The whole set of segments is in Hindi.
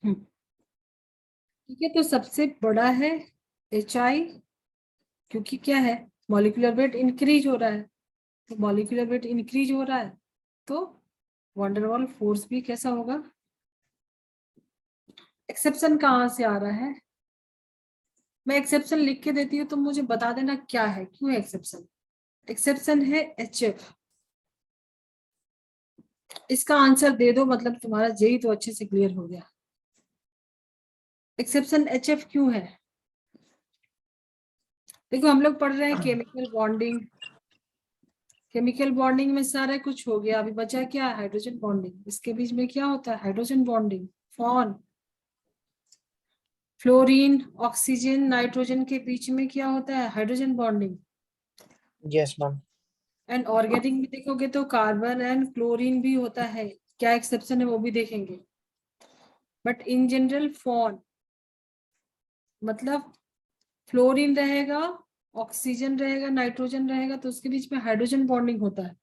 ठीक है, तो सबसे बड़ा है HI, क्योंकि क्या है, मॉलिक्यूलर वेट इंक्रीज हो रहा है, तो मॉलिक्यूलर वेट इंक्रीज हो रहा है तो वंडरवॉल फोर्स भी कैसा होगा। एक्सेप्शन कहाँ से आ रहा है, मैं एक्सेप्शन लिख के देती हूँ तो मुझे बता देना क्या है, क्यों है एक्सेप्शन। एक्सेप्शन है HF। इसका आंसर दे दो, मतलब तुम्हारा जेई तो अच्छे से क्लियर हो गया। एक्सेप्शन HF क्यों है, देखो हम लोग पढ़ रहे हैं केमिकल बॉन्डिंग, केमिकल बॉन्डिंग में सारा कुछ हो गया, अभी बचा क्या है, हाइड्रोजन बॉन्डिंग। इसके बीच में क्या होता है, hydrogen bonding. FON, fluorine, oxygen, nitrogen के बीच में क्या होता है, hydrogen bonding. Yes ma'am. And organic में देखोगे तो कार्बन एंड क्लोरीन भी होता है, क्या एक्सेप्शन है वो भी देखेंगे। बट इन जनरल फॉन मतलब फ्लोरीन रहेगा, ऑक्सीजन रहेगा, नाइट्रोजन रहेगा, तो उसके बीच में हाइड्रोजन बॉन्डिंग होता है।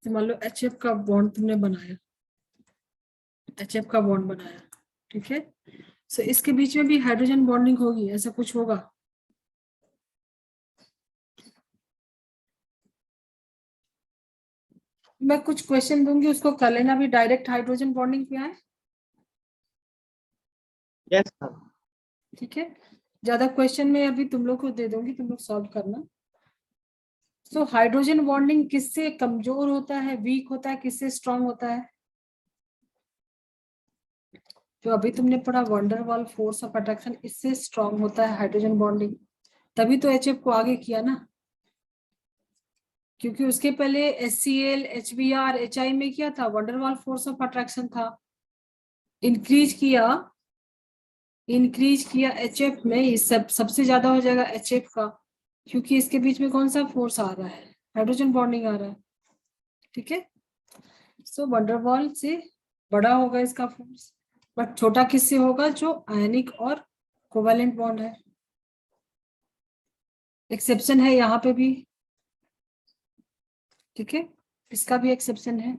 तो मान लो HF का बॉन्ड तुमने बनाया, HF का बॉन्ड बनाया, ठीक है, सो इसके बीच में भी हाइड्रोजन बॉन्डिंग होगी, ऐसा कुछ होगा। मैं कुछ क्वेश्चन दूंगी, उसको कर लेना, भी डायरेक्ट हाइड्रोजन बॉन्डिंग पे आए, यस मैम। ठीक है। ज्यादा क्वेश्चन में अभी तुम लोग को दे दूंगी, तुम लोग सॉल्व करना। सो हाइड्रोजन बॉन्डिंग किससे कमजोर होता है, वीक होता है, किससे स्ट्रांग होता है, जो अभी तुमने पढ़ा वंडरवॉल फोर्स ऑफ अट्रैक्शन, इससे स्ट्रांग होता है हाइड्रोजन बॉन्डिंग। तभी तो HF को आगे किया ना, क्योंकि उसके पहले HCl, HBr, HI में क्या था, वंडरवॉल फोर्स ऑफ अट्रैक्शन था। इंक्रीज किया HF में, ये सबसे ज्यादा हो जाएगा HF का, क्योंकि इसके बीच में कौन सा फोर्स आ रहा है, हाइड्रोजन बॉन्डिंग आ रहा है, ठीक है। सो वंडरवॉल से बड़ा होगा इसका फोर्स, बट छोटा किससे होगा, जो आयनिक और कोवेलेंट बॉन्ड है। एक्सेप्शन है यहाँ पे भी, ठीक है, इसका भी एक्सेप्शन है।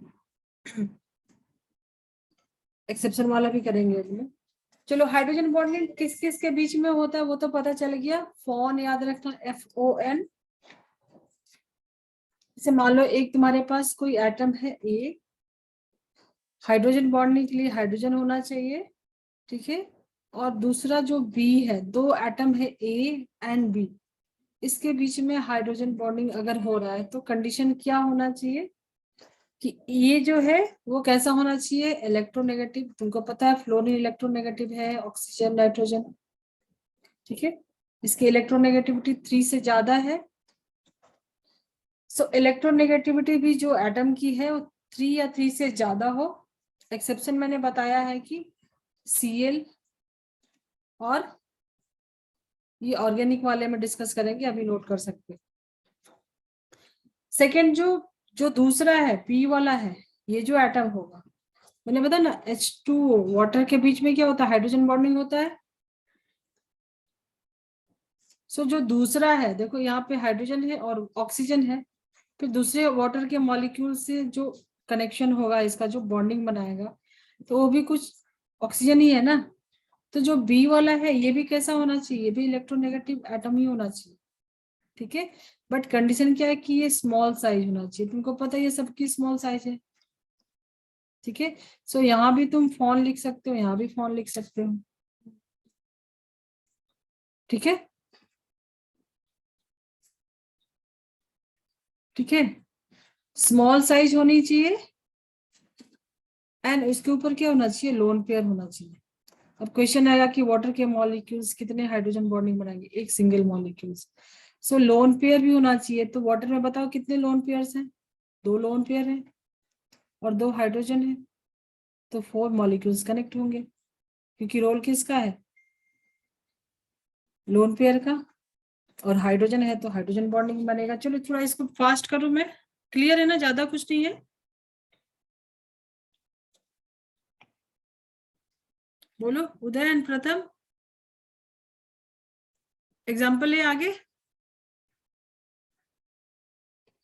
एक्सेप्शन वाला भी करेंगे अभी। चलो, हाइड्रोजन बॉन्डिंग किस किस के बीच में होता है वो तो पता चल गया। फॉन याद रखना, FON। जैसे मान लो एक तुम्हारे पास कोई एटम है A, हाइड्रोजन बॉन्डिंग के लिए हाइड्रोजन होना चाहिए, ठीक है। और दूसरा जो B है, दो एटम है A एंड B, इसके बीच में हाइड्रोजन बॉन्डिंग अगर हो रहा है तो कंडीशन क्या होना चाहिए, कि ये जो है वो कैसा होना चाहिए, इलेक्ट्रोनेगेटिव। तुमको पता है फ्लोरीन इलेक्ट्रोनेगेटिव है, ऑक्सीजन, नाइट्रोजन, ठीक है। इसकी इलेक्ट्रोनेगेटिविटी 3 से ज्यादा है। सो इलेक्ट्रोनेगेटिविटी भी जो एटम की है वो 3 या 3 से ज्यादा हो। एक्सेप्शन मैंने बताया है कि Cl, और ये ऑर्गेनिक वाले में डिस्कस करेंगे, अभी नोट कर सकते हैं। सेकेंड जो जो दूसरा है P वाला है, ये जो एटम होगा, मैंने बताया ना H2O, वाटर के बीच में क्या होता है, हाइड्रोजन बॉन्डिंग होता है। सो जो दूसरा है, देखो यहाँ पे हाइड्रोजन है और ऑक्सीजन है, फिर दूसरे वाटर के मॉलिक्यूल से जो कनेक्शन होगा, इसका जो बॉन्डिंग बनाएगा, तो वो भी कुछ ऑक्सीजन ही है ना। तो जो B वाला है ये भी कैसा होना चाहिए, ये भी इलेक्ट्रोनेगेटिव एटम ही होना चाहिए, ठीक है। बट कंडीशन क्या है कि ये स्मॉल साइज होना चाहिए, तुमको पता है ये सबकी स्मॉल साइज है, ठीक है। सो यहाँ भी तुम फॉन लिख सकते हो, यहाँ भी फॉन लिख सकते हो, ठीक है, ठीक है। स्मॉल साइज होनी चाहिए एंड इसके ऊपर क्या होना चाहिए, लोन पेयर होना चाहिए। अब क्वेश्चन आएगा कि वाटर के मॉलिक्यूल्स कितने हाइड्रोजन बॉन्डिंग बनाएंगे, एक सिंगल मॉलिक्यूल्स। सो लोन पेयर भी होना चाहिए, तो वाटर में बताओ कितने लोन पेयर्स हैं, 2 लोन पेयर हैं और 2 हाइड्रोजन है, तो 4 मॉलिक्यूल्स कनेक्ट होंगे, क्योंकि रोल किसका है, लोन पेयर का, और हाइड्रोजन है तो हाइड्रोजन बॉन्डिंग बनेगा। चलो थोड़ा इसको फास्ट करूं मैं, क्लियर है ना, ज्यादा कुछ नहीं है, बोलो उदय एंड प्रथम, एग्जाम्पल है आगे।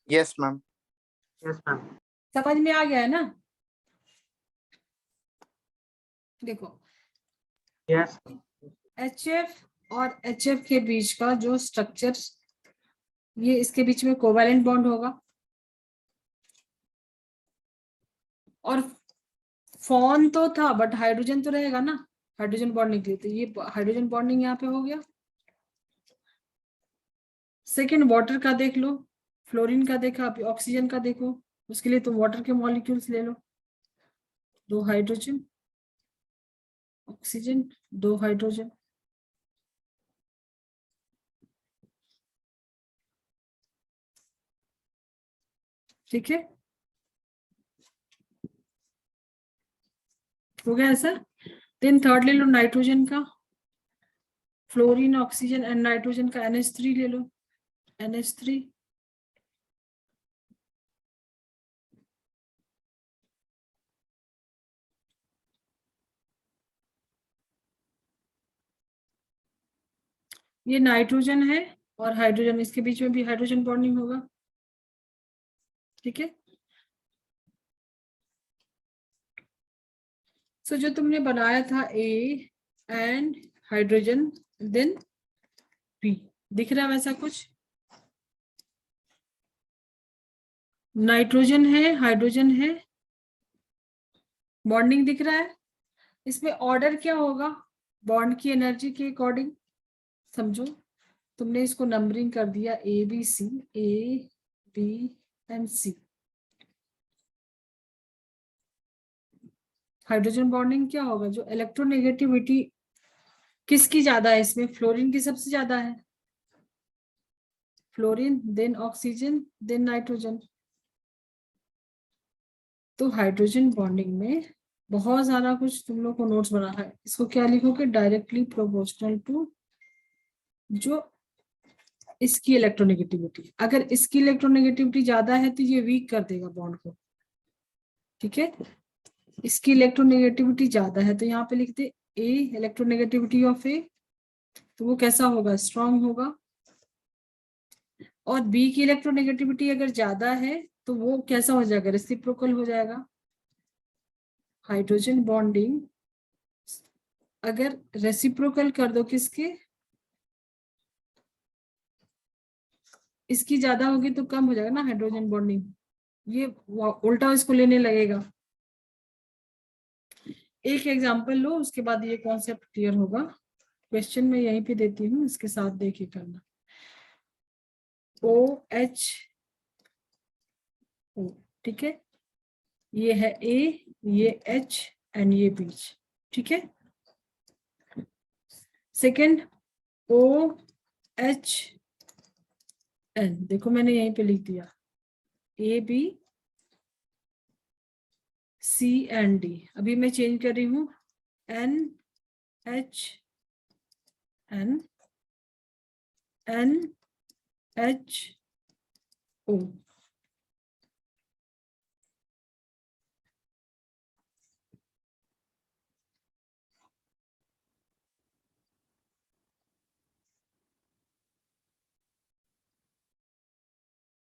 Yes ma'am. Yes ma'am. समझ में आ गया है ना? देखो यस HF और HF के बीच का जो स्ट्रक्चर, ये इसके बीच में कोवैलेंट बॉन्ड होगा, और फॉर्म तो था बट हाइड्रोजन तो रहेगा ना, हाइड्रोजन बॉन्ड निकली, तो ये हाइड्रोजन बॉन्डिंग यहाँ पे हो गया। सेकेंड वाटर का देख लो, फ्लोरीन का देखा, अभी ऑक्सीजन का देखो, उसके लिए तुम वाटर के मॉलिक्यूल्स ले लो, 2 हाइड्रोजन, ऑक्सीजन, 2 हाइड्रोजन, ठीक है, हो गया ऐसा। देन थर्ड ले लो नाइट्रोजन का, फ्लोरीन, ऑक्सीजन एंड नाइट्रोजन का NH3 ले लो, NH3, ये नाइट्रोजन है और हाइड्रोजन, इसके बीच में भी हाइड्रोजन बॉन्डिंग होगा, ठीक है। सो जो तुमने बनाया था A and hydrogen then B, दिख रहा है वैसा कुछ? नाइट्रोजन है, हाइड्रोजन है, बॉन्डिंग दिख रहा है। इसमें ऑर्डर क्या होगा? बॉन्ड की एनर्जी के अकॉर्डिंग, समझो तुमने इसको नंबरिंग कर दिया ABC, A B and C। Hydrogen bonding क्या होगा? जो इलेक्ट्रोनेगेटिविटी किसकी ज्यादा है इसमें? फ्लोरीन की सबसे ज्यादा है, fluorine then oxygen then nitrogen. तो हाइड्रोजन बॉन्डिंग में बहुत सारा कुछ तुम लोग को नोट्स बना है, इसको क्या लिखोगे? डायरेक्टली प्रोपोर्शनल टू जो इसकी इलेक्ट्रोनेगेटिविटी, अगर इसकी इलेक्ट्रोनेगेटिविटी ज्यादा है तो ये वीक कर देगा बॉन्ड को, ठीक है। इसकी इलेक्ट्रोनेगेटिविटी ज्यादा है तो यहाँ पे लिखते A, इलेक्ट्रोनेगेटिविटी ऑफ A, तो वो कैसा होगा? स्ट्रांग होगा। और B की इलेक्ट्रोनेगेटिविटी अगर ज्यादा है तो वो कैसा हो जाएगा? रेसिप्रोकल हो जाएगा। हाइड्रोजन बॉन्डिंग अगर रेसिप्रोकल कर दो किसके, इसकी ज्यादा होगी तो कम हो जाएगा ना हाइड्रोजन बॉन्डिंग, ये उल्टा इसको लेने लगेगा। एक एग्जांपल लो, उसके बाद ये कॉन्सेप्ट क्लियर होगा। क्वेश्चन में यहीं पे देती हूँ, इसके साथ देखिए करना। OH, ठीक है, ये है A, ये H एंड ये बीच, ठीक है। सेकेंड OH N, देखो मैंने यहीं पे लिख दिया A B C and D। अभी मैं चेंज कर रही हूँ NH N NHO।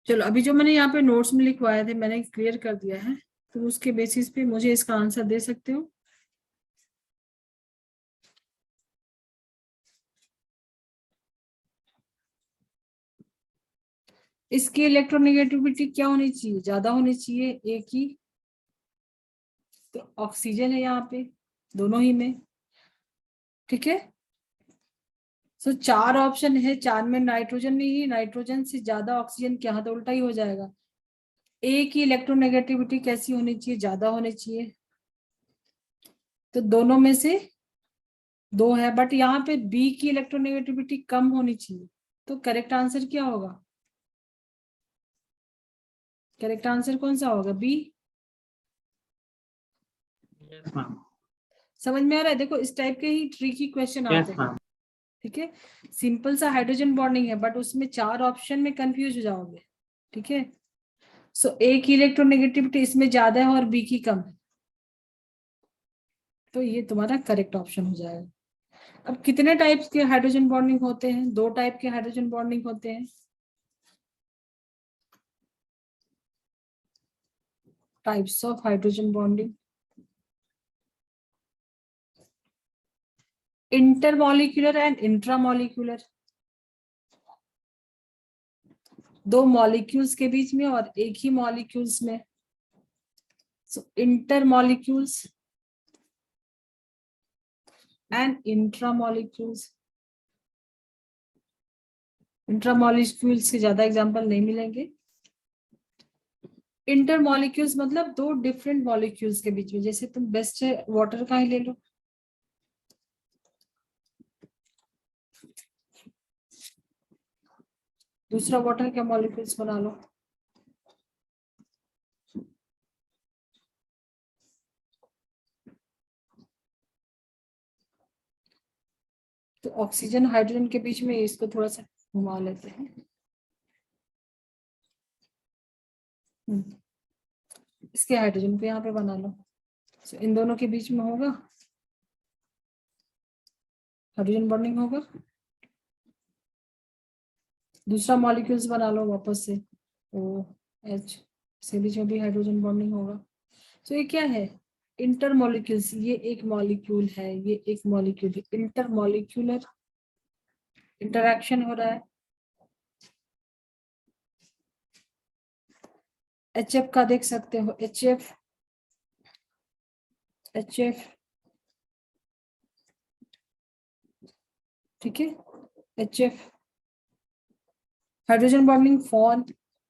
चलो अभी जो मैंने यहाँ पे नोट्स में लिखवाए थे मैंने क्लियर कर दिया है, तो उसके बेसिस पे मुझे इसका आंसर दे सकते हो। इसकी इलेक्ट्रोनेगेटिविटी क्या होनी चाहिए? ज्यादा होनी चाहिए A की, तो ऑक्सीजन है यहाँ पे दोनों ही में, ठीक है। सो 4 ऑप्शन है, 4 में नाइट्रोजन नहीं है, नाइट्रोजन से ज्यादा ऑक्सीजन क्या, तो उल्टा ही हो जाएगा। A की इलेक्ट्रोनेगेटिविटी कैसी होनी चाहिए? ज्यादा होनी चाहिए, तो दोनों में से 2 है, बट यहाँ पे B की इलेक्ट्रोनेगेटिविटी कम होनी चाहिए, तो करेक्ट आंसर क्या होगा? करेक्ट आंसर कौन सा होगा? B। यस मैम समझ में आ रहा है? देखो इस टाइप के ही ट्रिकी क्वेश्चन आते यस हैं, मैम ठीक है। सिंपल सा हाइड्रोजन बॉन्डिंग है बट उसमें 4 ऑप्शन में कंफ्यूज हो जाओगे, ठीक है। सो A की इलेक्ट्रोनेगेटिविटी इसमें ज्यादा है और B की कम है, तो ये तुम्हारा करेक्ट ऑप्शन हो जाएगा। अब कितने टाइप्स के हाइड्रोजन बॉन्डिंग होते हैं? 2 टाइप के हाइड्रोजन बॉन्डिंग होते हैं। Types of hydrogen bonding. Intermolecular and intramolecular, दो मॉलिक्यूल्स के बीच में और एक ही मॉलिक्यूल्स में। सो इंटरमॉलिक्यूल्स एंड इंट्रामॉलिक्यूल्स। इंट्रामॉलिक्यूल्स के ज्यादा एग्जांपल नहीं मिलेंगे। इंटरमॉलिक्यूल्स मतलब दो डिफरेंट मॉलिक्यूल्स के बीच में, जैसे तुम बेस्ट वाटर का ही ले लो, दूसरा वाटर के मॉलिक्यूल्स बना लो। तो ऑक्सीजन हाइड्रोजन के बीच में इसको थोड़ा सा घुमा लेते हैं। इसके हाइड्रोजन को यहाँ पे बना लो। तो इन दोनों के बीच में होगा हाइड्रोजन बॉन्डिंग होगा। दूसरा मॉलिक्यूल्स बना लो वापस से, OH, इसके बीच में भी हाइड्रोजन बॉन्डिंग होगा। तो ये क्या है? Inter molecules. ये एक मॉलिक्यूल है, ये एक मॉलिक्यूल है, इंटर मॉलिक्यूलर इंटरैक्शन हो रहा है। HF का देख सकते हो, HF ठीक है, HF हाइड्रोजन बॉन्डिंग फॉर्म।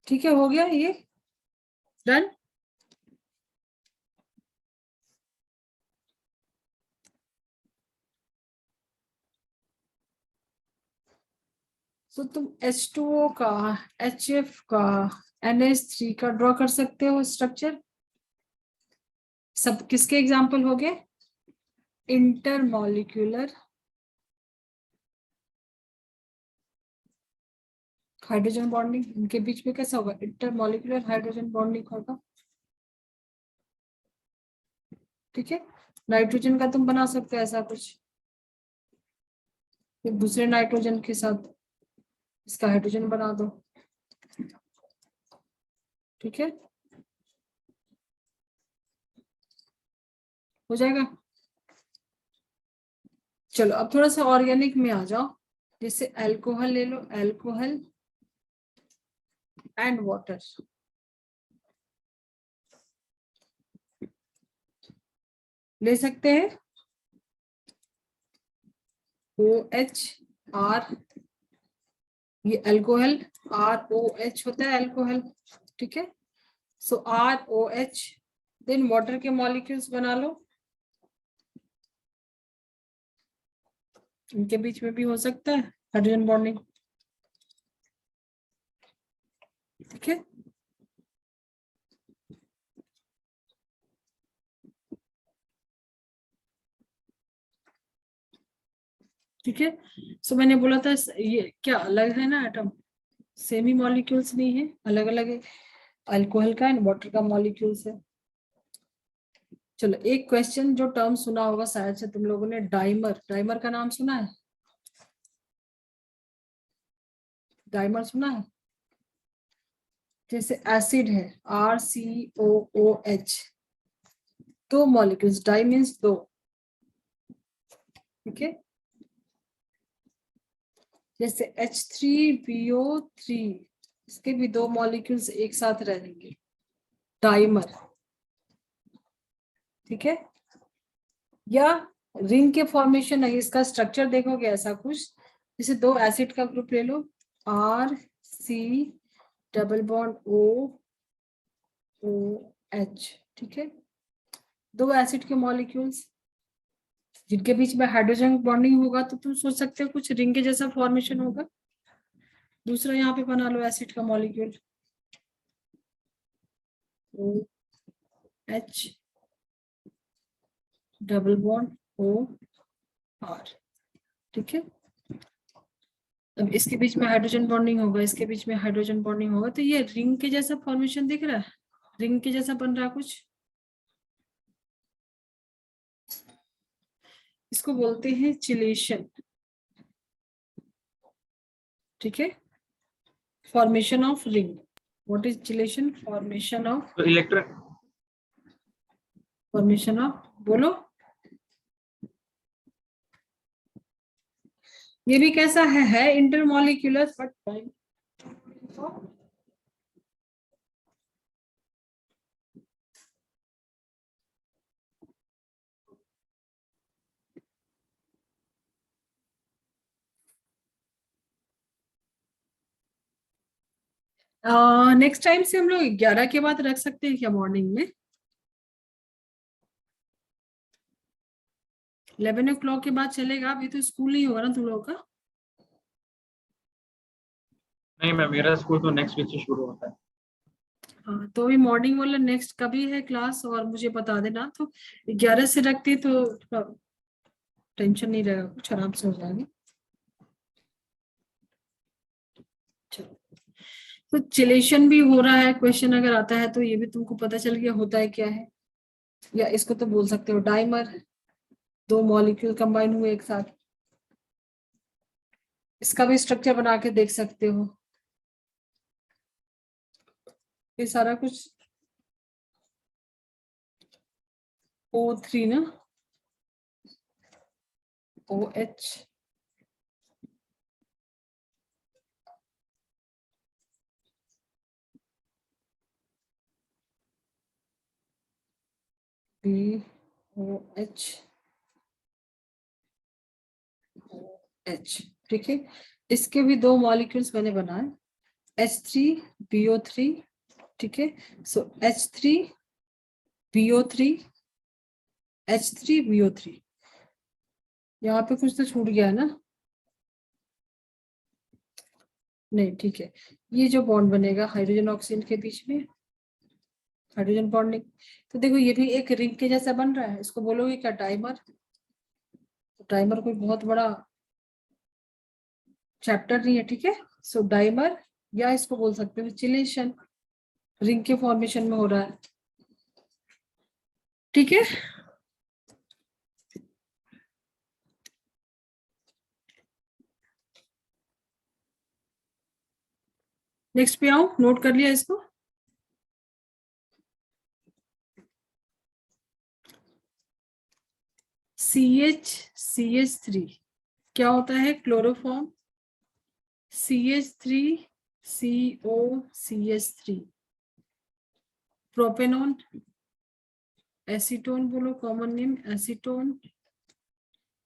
ठीक है, हो गया ये डन। तो तुम H2O का, HF का, NH3 का ड्रॉ कर सकते हो स्ट्रक्चर। सब किसके एग्जाम्पल हो गए? इंटरमॉलिक्यूलर हाइड्रोजन बॉन्डिंग, इनके बीच में कैसा होगा? इंटरमॉलिक्यूलर हाइड्रोजन बॉन्डिंग होगा। ठीक है, नाइट्रोजन का तुम बना सकते हो ऐसा कुछ, फिर दूसरे नाइट्रोजन के साथ इसका हाइड्रोजन बना दो। ठीक है, हो जाएगा। चलो अब थोड़ा सा ऑर्गेनिक में आ जाओ, जैसे अल्कोहल ले लो, अल्कोहल एंड वाटर। ले सकते हैं OH R, ये अल्कोहल, ROH होता है अल्कोहल। ठीक है, सो ROH, देन वाटर के मॉलिक्यूल्स बना लो, इनके बीच में भी हो सकता है हाइड्रोजन बॉन्डिंग। ठीक है, ठीक है। सो मैंने बोला था ये क्या अलग है ना एटम, सेमी मॉलिक्यूल्स नहीं है, अलग अलग है। अल्कोहल का एंड वाटर का मॉलिक्यूल्स है। चलो एक क्वेश्चन जो टर्म सुना होगा शायद से तुम लोगों ने, डाइमर। डाइमर का नाम सुना है? डाइमर सुना है? जैसे एसिड है RCOOH, दो मॉलिक्यूल्स, डाई मीन्स दो। ठीक है, जैसे H3BO3, इसके भी दो मॉलिक्यूल्स एक साथ रहेंगे, डाइमर। ठीक है, या रिंग के फॉर्मेशन है, इसका स्ट्रक्चर देखोगे ऐसा कुछ, जैसे दो एसिड का ग्रुप ले लो, RC डबल बॉन्ड OH। ठीक है, दो एसिड के मॉलिक्यूल्स जिनके बीच में हाइड्रोजन बॉन्डिंग होगा, तो तुम सोच सकते हो कुछ रिंग के जैसा फॉर्मेशन होगा। दूसरा यहाँ पे बना लो एसिड का molecule, OH double bond OR। ठीक है, अब इसके बीच में हाइड्रोजन बॉन्डिंग होगा, इसके बीच में हाइड्रोजन बॉन्डिंग होगा, तो ये रिंग के जैसा फॉर्मेशन दिख रहा है, रिंग के जैसा बन रहा है कुछ। इसको बोलते हैं चिलेशन। ठीक है, formation of ring. What is chelation? Formation of तो इलेक्ट्रॉन फॉर्मेशन ऑफ, बोलो ये भी कैसा है इंटरमॉलिक्यूलर बट नेक्स्ट टाइम से हम लोग 11 के बाद रख सकते हैं क्या मॉर्निंग में? 11 o'clock के बाद चलेगा? अभी तो स्कूल नहीं होगा ना तुम लोगों का? नहीं मैम, मेरा स्कूल तो नेक्स्ट वीक से शुरू होता है। हाँ तो अभी मॉर्निंग वाला नेक्स्ट कभी है क्लास, और मुझे बता देना। तो 11 से रखते तो टेंशन नहीं रहेगा, कुछ आराम से हो जाएगा। चलो, तो चिलेशन भी हो रहा है, क्वेश्चन अगर आता है तो ये भी तुमको पता चल गया होता है क्या है, या इसको तो बोल सकते हो डाइमर, दो मॉलिक्यूल कंबाइन हुए एक साथ। इसका भी स्ट्रक्चर बना के देख सकते हो। ये सारा कुछ O3 ना, OH, BOH, OH, ठीक है। इसके भी दो मॉलिक्यूल्स मैंने बनाए, H3BO3, ठीक है। सो H3BO3, H3BO3, यहाँ पे कुछ तो छूट गया है ना? नहीं, ठीक है। ये जो बॉन्ड बनेगा हाइड्रोजन ऑक्सीजन के बीच में, हाइड्रोजन बॉन्ड नहीं, तो देखो ये भी एक रिंग के जैसा बन रहा है। इसको बोलोगे क्या डाइमर? तो डाइमर कोई बहुत बड़ा चैप्टर नहीं है, ठीक है। सो डाइमर, या इसको बोल सकते हो चिलेशन, रिंग के फॉर्मेशन में हो रहा है, ठीक है। नेक्स्ट पे आओ, नोट कर लिया इसको। CH3 क्या होता है? क्लोरोफॉर्म। CH3COCH3, प्रोपेनॉन, एसीटोन, बोलो common name acetone,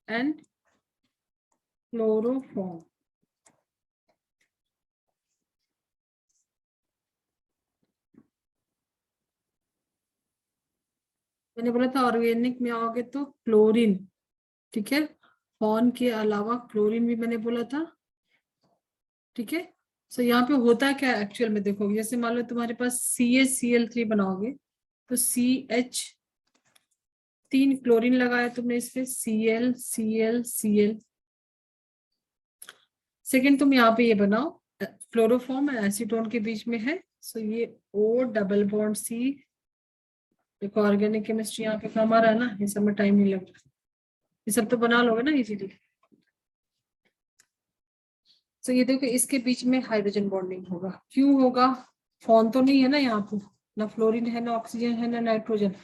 and chloroform. मैंने बोला था ऑर्गेनिक में आओगे तो क्लोरीन, ठीक है। फॉन के अलावा क्लोरीन भी मैंने बोला था, ठीक है। सो यहाँ पे होता क्या एक्चुअल में देखोगे, जैसे मान लो तुम्हारे पास CHCl3 बनाओगे तो CH, 3 क्लोरीन लगाया तुमने इस पे, Cl, सेकेंड तुम यहाँ पे ये बनाओ, क्लोरोफॉर्म एसीटोन के बीच में है, सो ये O डबल बॉन्ड C। देखो ऑर्गेनिक केमिस्ट्री यहाँ पे काम आ रहा है ना, ये सब में टाइम नहीं लग रहा, ये सब तो बना लोगे ना इजीली। तो ये देखो इसके बीच में हाइड्रोजन बॉन्डिंग होगा, क्यों होगा? फॉन तो नहीं है ना यहाँ पे, ना फ्लोरीन है, ना ऑक्सीजन है, ना नाइट्रोजन।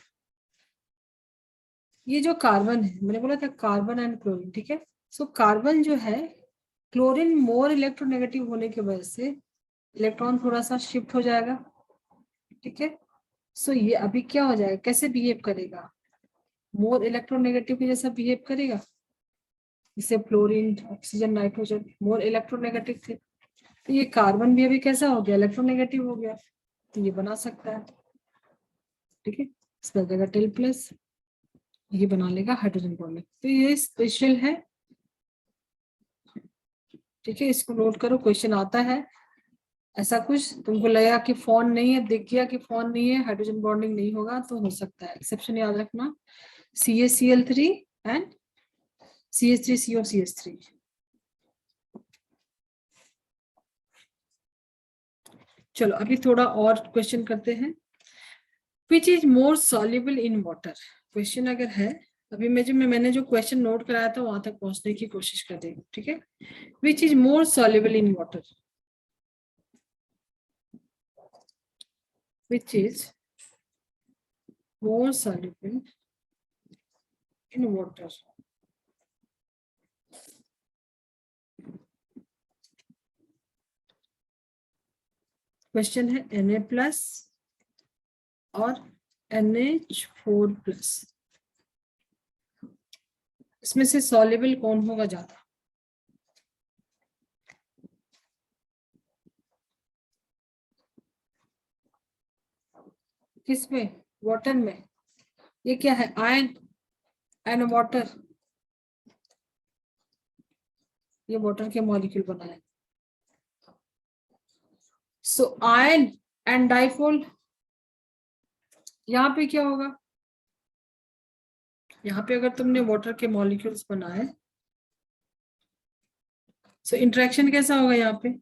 ये जो कार्बन है, मैंने बोला था कार्बन एंड क्लोरीन, ठीक है। सो कार्बन जो है, क्लोरीन मोर इलेक्ट्रोनेगेटिव होने की वजह से इलेक्ट्रॉन थोड़ा सा शिफ्ट हो जाएगा, ठीक है। सो ये अभी क्या हो जाएगा, कैसे बिहेव करेगा? मोर इलेक्ट्रोनेगेटिव के जैसा बिहेव करेगा। जैसे fluorine, oxygen, nitrogen more electronegative थे, तो ये कार्बन भी अभी कैसा हो गया, इलेक्ट्रोनेगेटिव हो गया, तो ये बना सकता है, ठीक है। इसका जगह टेल प्लस, ये बना लेगा हाइड्रोजन बॉन्ड, तो ये स्पेशल है, ठीक है। इसको नोट करो, क्वेश्चन आता है ऐसा कुछ, तुमको लगा कि फॉन नहीं है, दिख गया कि फॉन नहीं है, हाइड्रोजन बॉन्डिंग नहीं होगा, तो हो सकता है। एक्सेप्शन याद रखना, CaCl3 एंड CH3COCH3। चलो अभी थोड़ा और क्वेश्चन करते हैं। Which is more soluble in water, question अगर है, अभी मैंने जो क्वेश्चन नोट कराया था वहां तक पहुंचने की कोशिश कर देंगे, ठीक है। Which is more soluble in water, which is more soluble in water. Question है Na प्लस और NH4 प्लस, इसमें से सॉल्युबल कौन होगा ज्यादा? किसमें? वाटर में। ये क्या है? Ion and water. ये वाटर के मॉलिक्यूल बनाए। सो आयन एंड डाइपोल, यहाँ पे क्या होगा? यहाँ पे अगर तुमने वाटर के मॉलिक्यूल्स बनाए, सो इंटरेक्शन कैसा होगा यहाँ पे?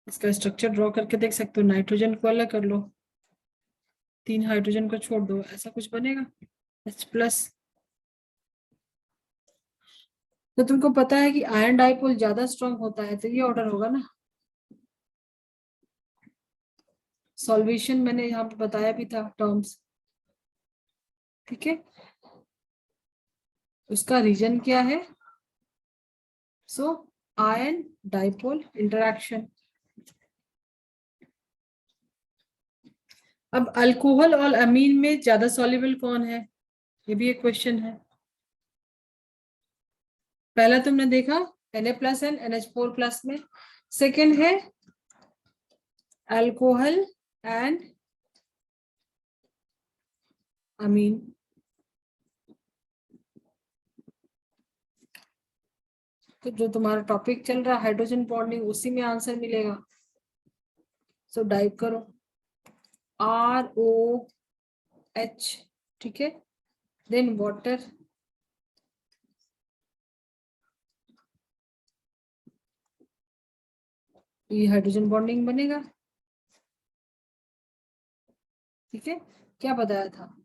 इसका स्ट्रक्चर ड्रॉ करके देख सकते हो। नाइट्रोजन को अलग कर लो, 3 हाइड्रोजन को छोड़ दो, ऐसा कुछ बनेगा H प्लस। तो तुमको पता है कि आयरन डाइपोल ज्यादा स्ट्रांग होता है, तो ये ऑर्डर होगा ना। सॉल्वेशन मैंने यहाँ पे बताया भी था टर्म्स, ठीक है। उसका रीजन क्या है? सो आयन डाइपोल इंटरैक्शन। अब अल्कोहल और अमीन में ज्यादा सॉल्युबल कौन है? ये भी एक क्वेश्चन है। पहला तुमने देखा Na plus and NH4 plus में, सेकेंड है अल्कोहल एंड अमीन। तो जो तुम्हारा टॉपिक चल रहा है हाइड्रोजन बॉन्डिंग, उसी में आंसर मिलेगा। सो टाइप करो ROH, ठीक है, देन वाटर, ये हाइड्रोजन बॉन्डिंग बनेगा, ठीक है। क्या बताया था?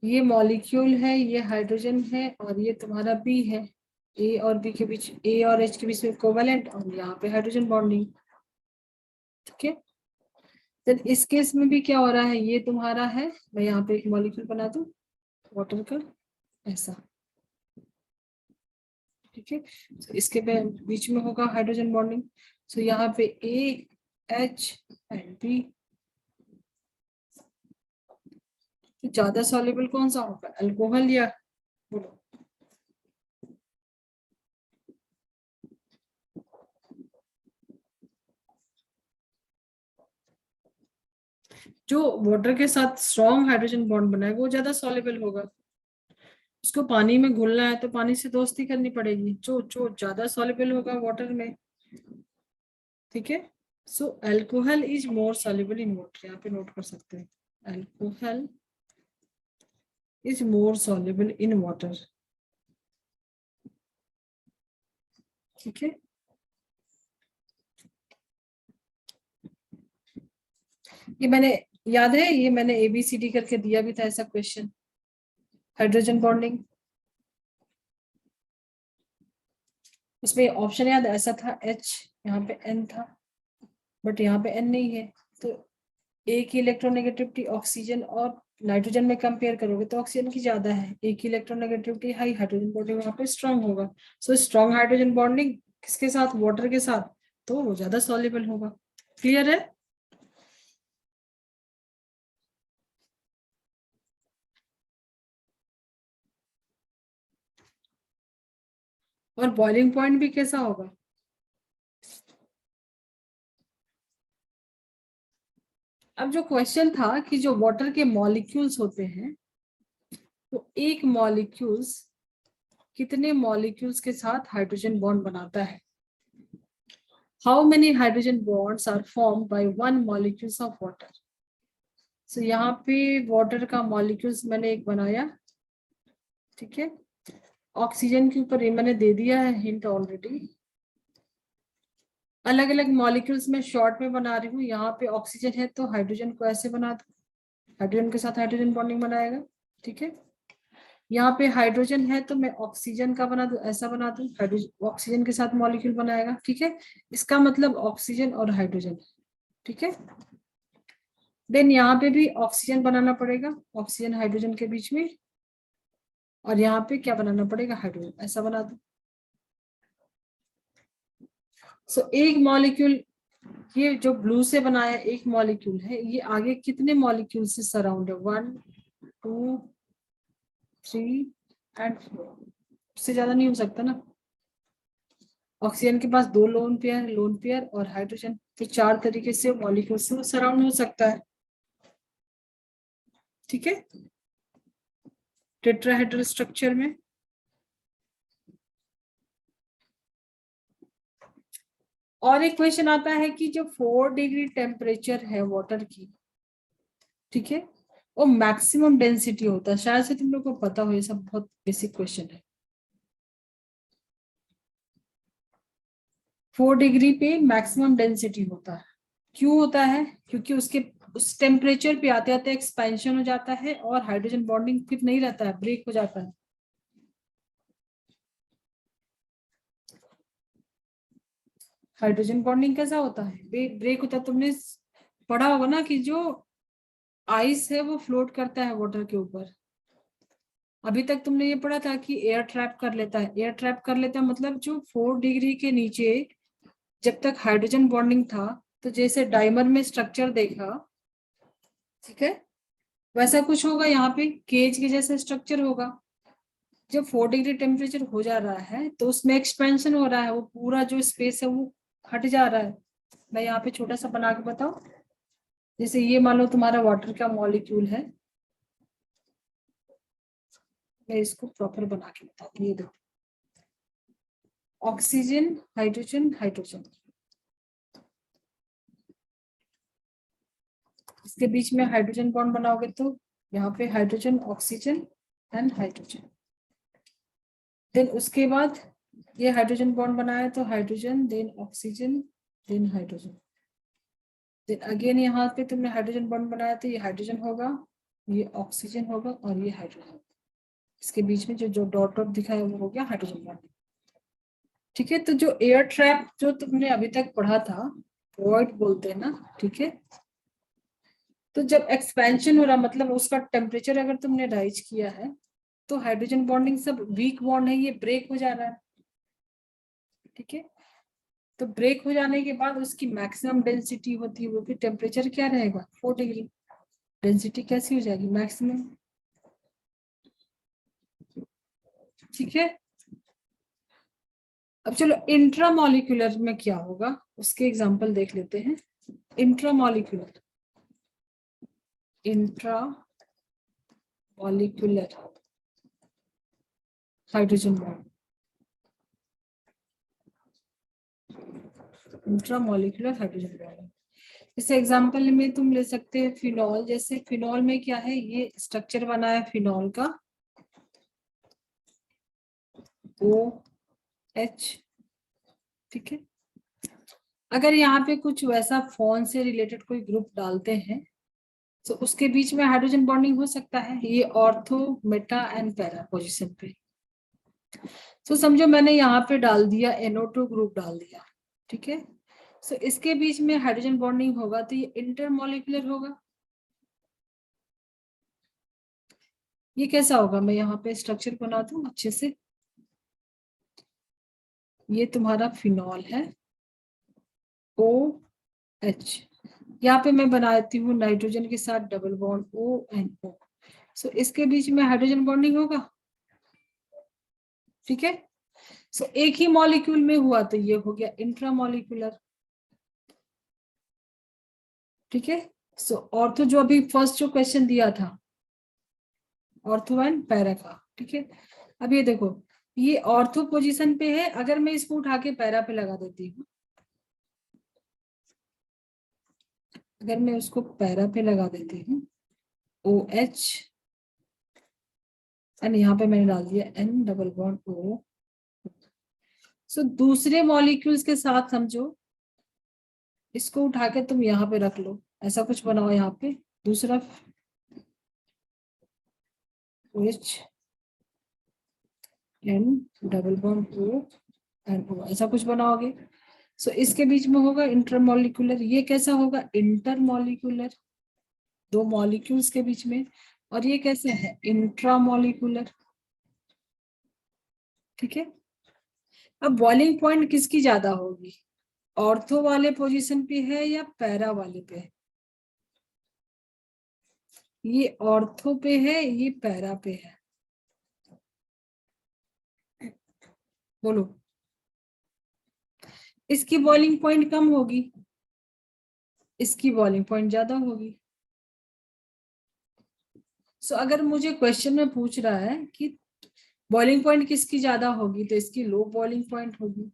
ये मॉलिक्यूल है, ये हाइड्रोजन है, और ये तुम्हारा बी है। ए और बी के बीच, ए और एच के बीच में कोवेलेंट, और यहाँ पे हाइड्रोजन बॉन्डिंग, ठीक है। तो इस केस में भी क्या हो रहा है? ये तुम्हारा है, मैं यहाँ पे एक मॉलिक्यूल बना दूं वाटर का, ऐसा, ठीक है। तो इसके बीच में होगा हाइड्रोजन बॉन्डिंग। सो यहाँ पे ए एच एंड बी। तो ज्यादा सॉल्युबल कौन सा होगा, अल्कोहल या? बोलो। जो वाटर के साथ स्ट्रॉन्ग हाइड्रोजन बॉन्ड बनाएगा वो ज्यादा सॉल्युबल होगा। उसको पानी में घुलना है तो पानी से दोस्ती करनी पड़ेगी, जो जो ज्यादा सॉल्युबल होगा वाटर में, ठीक है। So alcohol is more soluble in water, यहाँ पे नोट कर सकते हैं, alcohol is more soluble in water, ठीक है। ये मैंने, याद है, ये मैंने ABCD करके दिया भी था ऐसा क्वेश्चन, हाइड्रोजन बॉन्डिंग। उसमें ऑप्शन याद ऐसा था, H, यहाँ पे N था, बट यहाँ पे N नहीं है। तो एक ही इलेक्ट्रोनेगेटिविटी ऑक्सीजन और नाइट्रोजन में कंपेयर करोगे तो ऑक्सीजन की ज्यादा है, एक ही इलेक्ट्रोनेगेटिविटी हाई, हाइड्रोजन बॉन्डिंग वहां पे स्ट्रांग होगा। सो स्ट्रांग हाइड्रोजन बॉन्डिंग किसके साथ? वाटर के साथ, तो वो ज्यादा सॉल्युबल होगा। क्लियर है? और बॉइलिंग पॉइंट भी कैसा होगा? अब जो क्वेश्चन था कि जो वाटर के मॉलिक्यूल्स होते हैं, तो एक मॉलिक्यूल्स कितने मॉलिक्यूल्स के साथ हाइड्रोजन बॉन्ड बनाता है? How many hydrogen bonds are formed by one molecules of water? So यहाँ पे वाटर का मॉलिक्यूल्स मैंने एक बनाया, ठीक है। ऑक्सीजन के ऊपर ये मैंने दे दिया है हिंट ऑलरेडी। अलग अलग मॉलिक्यूल्स में शॉर्ट में बना रही हूँ। यहाँ पे ऑक्सीजन है तो हाइड्रोजन को ऐसे बना दो, हाइड्रोजन के साथ हाइड्रोजन बॉन्डिंग बनाएगा, ठीक है। यहाँ पे हाइड्रोजन है तो मैं ऑक्सीजन का बना दूं, ऐसा बना दूं, हाइड्रोजन ऑक्सीजन के साथ मॉलिक्यूल बनाएगा, ठीक है। इसका मतलब ऑक्सीजन और हाइड्रोजन, ठीक है। देन यहाँ पे भी ऑक्सीजन बनाना पड़ेगा, ऑक्सीजन हाइड्रोजन के बीच में, और यहाँ पे क्या बनाना पड़ेगा, हाइड्रोजन, ऐसा बना दो। सो एक मॉलिक्यूल, ये जो ब्लू से बनाया एक मॉलिक्यूल है, ये आगे कितने मॉलिक्यूल से सराउंड है, 1 2 3 एंड 4, उससे ज्यादा नहीं हो सकता ना। ऑक्सीजन के पास 2 लोन पेयर और हाइड्रोजन, तो 4 तरीके से मॉलिक्यूल से वो सराउंड हो सकता है। ठीक है, टेट्राहेड्रल स्ट्रक्चर में। और एक क्वेश्चन आता है कि जो 4 डिग्री टेम्परेचर है वाटर की, ठीक है, वो मैक्सिमम डेंसिटी होता है, शायद से तुम लोग को पता हो, ये सब बहुत बेसिक क्वेश्चन है। 4 डिग्री पे मैक्सिमम डेंसिटी होता है, क्यों होता है, क्योंकि उसके उस टेम्परेचर पे आते आते एक्सपेंशन हो जाता है और हाइड्रोजन बॉन्डिंग फिर नहीं रहता है, ब्रेक हो जाता है। हाइड्रोजन बॉन्डिंग कैसा होता है, ब्रेक होता है। तुमने पढ़ा होगा ना कि जो आइस है वो फ्लोट करता है वाटर के ऊपर। अभी तक तुमने ये पढ़ा था कि एयर ट्रैप कर लेता है, एयर ट्रैप कर लेता है मतलब जो 4 डिग्री के नीचे जब तक हाइड्रोजन बॉन्डिंग था, तो जैसे डायमर में स्ट्रक्चर देखा, ठीक है, वैसा कुछ होगा यहाँ पे, केज के जैसे स्ट्रक्चर होगा। जब 4 डिग्री टेम्परेचर हो जा रहा है तो उसमें एक्सपेंशन हो रहा है, वो पूरा जो स्पेस है वो हट जा रहा है। मैं यहाँ पे छोटा सा बना के बताऊं, जैसे ये मान लो तुम्हारा वाटर का मॉलिक्यूल है, मैं इसको प्रॉपर बना के बताती हूँ। ये देखो, ऑक्सीजन हाइड्रोजन हाइड्रोजन, इसके बीच में हाइड्रोजन बॉन्ड बनाओगे तो यहाँ पे hydrogen oxygen and hydrogen. Then उसके बाद ये हाइड्रोजन बॉन्ड बनाया तो hydrogen then oxygen then hydrogen. Then again यहाँ पे तुमने हाइड्रोजन बॉन्ड बनाया तो ये हाइड्रोजन होगा, ये ऑक्सीजन होगा और ये हाइड्रोजन। इसके बीच में जो जो डॉट डॉट दिखा है वो हो गया हाइड्रोजन बॉन्ड। ठीक है, तो जो एयर ट्रैप जो तुमने अभी तक पढ़ा था, वॉइड बोलते हैं ना, ठीक है, तो जब एक्सपेंशन हो रहा मतलब उसका टेम्परेचर अगर तुमने राइज किया है तो हाइड्रोजन बॉन्डिंग सब वीक बॉन्ड है, ये ब्रेक हो जा रहा है। ठीक है, तो ब्रेक हो जाने के बाद उसकी मैक्सिमम डेंसिटी होती है, वो भी टेम्परेचर क्या रहेगा, 4 डिग्री। डेंसिटी कैसी हो जाएगी, मैक्सिमम। ठीक है, अब चलो इंट्रामॉलिक्यूलर में क्या होगा उसके एग्जांपल देख लेते हैं। Intramolecular, intramolecular hydrogen bond, intramolecular hydrogen bond. इस एग्जांपल में तुम ले सकते हैं फिनॉल, जैसे फिनॉल में क्या है, ये स्ट्रक्चर बना है फिनॉल का, OH। ठीक है, अगर यहाँ पे कुछ वैसा फोन से रिलेटेड कोई ग्रुप डालते हैं तो उसके बीच में हाइड्रोजन बॉन्डिंग हो सकता है, ये ortho Meta and para position पे। तो समझो मैंने यहाँ पे डाल दिया NO2 ग्रुप डाल दिया, ठीक है, सो इसके बीच में हाइड्रोजन बॉन्डिंग होगा तो ये इंटरमॉलिक्यूलर होगा। ये कैसा होगा, मैं यहाँ पे स्ट्रक्चर बना दूं अच्छे से। ये तुम्हारा फिनॉल है, OH, यहाँ पे मैं बनाती हूँ नाइट्रोजन के साथ डबल बॉन्ड ONO, सो इसके बीच में हाइड्रोजन बॉन्डिंग होगा। ठीक है, सो एक ही मॉलिक्यूल में हुआ तो ये हो गया इंट्रामॉलिक्यूलर। ठीक है, सो ऑर्थो जो अभी फर्स्ट जो क्वेश्चन दिया था ऑर्थो एंड पैरा का, ठीक है, अब ये देखो ये ऑर्थो पोजीशन पे है, अगर मैं इसको उठा के पैरा पे लगा देती हूँ, अगर मैं उसको पैरा पे लगा देती हूँ OH एंड यहाँ पे मैंने डाल दिया N डबल बॉन्ड O, सो दूसरे मॉलिक्यूल्स के साथ समझो इसको उठा के तुम यहाँ पे रख लो, ऐसा कुछ बनाओ, यहाँ पे दूसरा OH N double bond O and O, ऐसा कुछ बनाओगे, सो इसके बीच में होगा इंटरमॉलिक्यूलर। ये कैसा होगा, इंटरमॉलिक्यूलर। दो मॉलिक्यूल्स के बीच में, और ये कैसे है, इंट्रामॉलिक्यूलर। ठीक है, अब बॉइलिंग पॉइंट किसकी ज्यादा होगी, ऑर्थो वाले पोजीशन पे है या पैरा वाले पे है? ये ऑर्थो पे है, ये पैरा पे है, बोलो। इसकी बॉइलिंग पॉइंट कम होगी, इसकी बॉइलिंग पॉइंट ज्यादा होगी। सो अगर मुझे क्वेश्चन में पूछ रहा है कि बॉइलिंग पॉइंट किसकी ज्यादा होगी, तो इसकी लो बॉइलिंग पॉइंट होगी।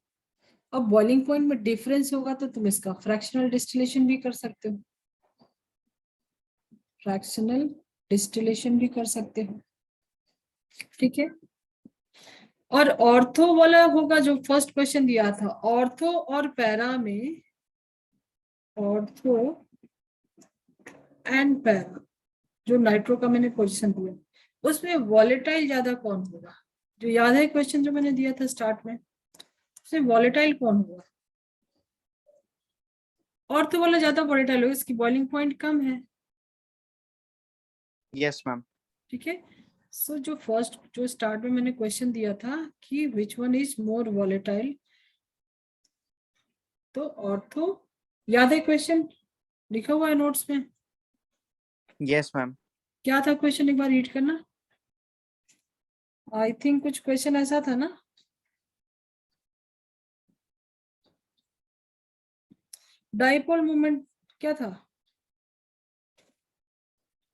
अब बॉइलिंग पॉइंट में डिफरेंस होगा तो तुम इसका फ्रैक्शनल डिस्टिलेशन भी कर सकते हो, फ्रैक्शनल डिस्टिलेशन भी कर सकते हो। ठीक है, और ऑर्थो वाला होगा जो फर्स्ट क्वेश्चन दिया था, ऑर्थो और पैरा में, ऑर्थो एंड पैरा, जो नाइट्रो का मैंने पोजीशन दिया, उसमें वॉलेटाइल ज्यादा कौन होगा? जो याद है क्वेश्चन जो मैंने दिया था स्टार्ट में, उसमें वॉलेटाइल कौन होगा? ऑर्थो वाला ज्यादा वॉलेटाइल होगा, इसकी बॉइलिंग पॉइंट कम है। Yes ma'am. ठीक है, सो जो फर्स्ट जो स्टार्ट में मैंने क्वेश्चन दिया था कि which one is more volatile, तो ऑर्थो। याद है क्वेश्चन, लिखा हुआ है नोट्स में? Yes ma'am. क्या था क्वेश्चन, एक बार रीड करना। आई थिंक कुछ क्वेश्चन ऐसा था ना, डाइपोल मोमेंट क्या था?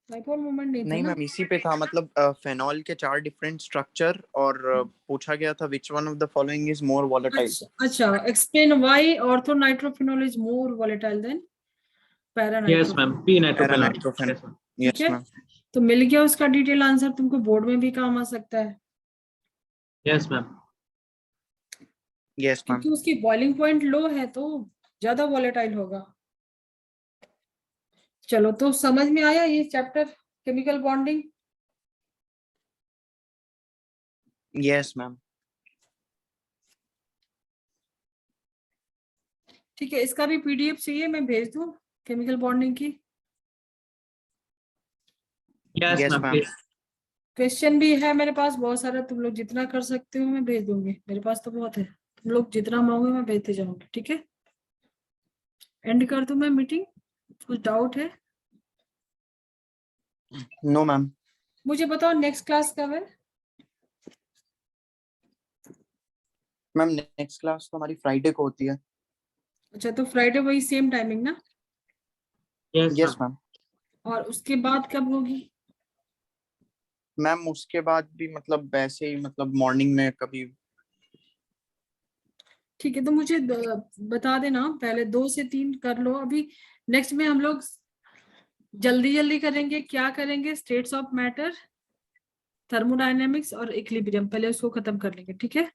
डाइपोल मोमेंट नहीं था नहीं ना? मैम, इसी पे था, मतलब फेनॉल के 4 डिफरेंट स्ट्रक्चर, और पूछा गया था which one of the following is more volatile. अच्छा, explain why ortho nitrophenol is more volatile than para Yes, nitrophenol. ma'am. P para nitrophenol. Nitrophen. Yes, ma'am. ठीक यस है, मैम। तो मिल गया उसका डिटेल आंसर, तुमको बोर्ड में भी काम आ सकता है, Yes, ma'am. Yes ma'am. क्योंकि उसकी बॉइलिंग पॉइंट लो है तो ज्यादा वॉलेटाइल होगा। चलो, तो समझ में आया ये chapter, chemical bonding? Yes ma'am. ठीक है, इसका भी पीडीएफ चाहिए, मैं भेज दूं केमिकल बॉन्डिंग की? Yes, yes ma'am. Ma'am. Please. Question भी है मेरे पास बहुत सारा, तुम लोग जितना कर सकते हो मैं भेज दूंगी, मेरे पास तो बहुत है, तुम लोग जितना मांगोगे मैं भेजते जाऊंगी। ठीक है, एंड कर दूं मैं मीटिंग? कुछ डाउट है? No ma'am. मुझे बताओ नेक्स्ट क्लास कब है? मैम नेक्स्ट क्लास तो हमारी फ्राइडे को होती है। अच्छा, तो फ्राइडे वही सेम टाइमिंग ना? Yes, yes ma'am. मैम। और उसके बाद कब होगी? मैम उसके बाद भी मतलब वैसे ही, मतलब मॉर्निंग में कभी। ठीक है, तो मुझे बता देना, पहले 2 से 3 कर लो अभी। नेक्स्ट में हम लोग जल्दी जल्दी करेंगे, क्या करेंगे, स्टेट्स ऑफ मैटर, थर्मोडायनेमिक्स और इक्विलिब्रियम, पहले उसको खत्म कर लेंगे। ठीक है,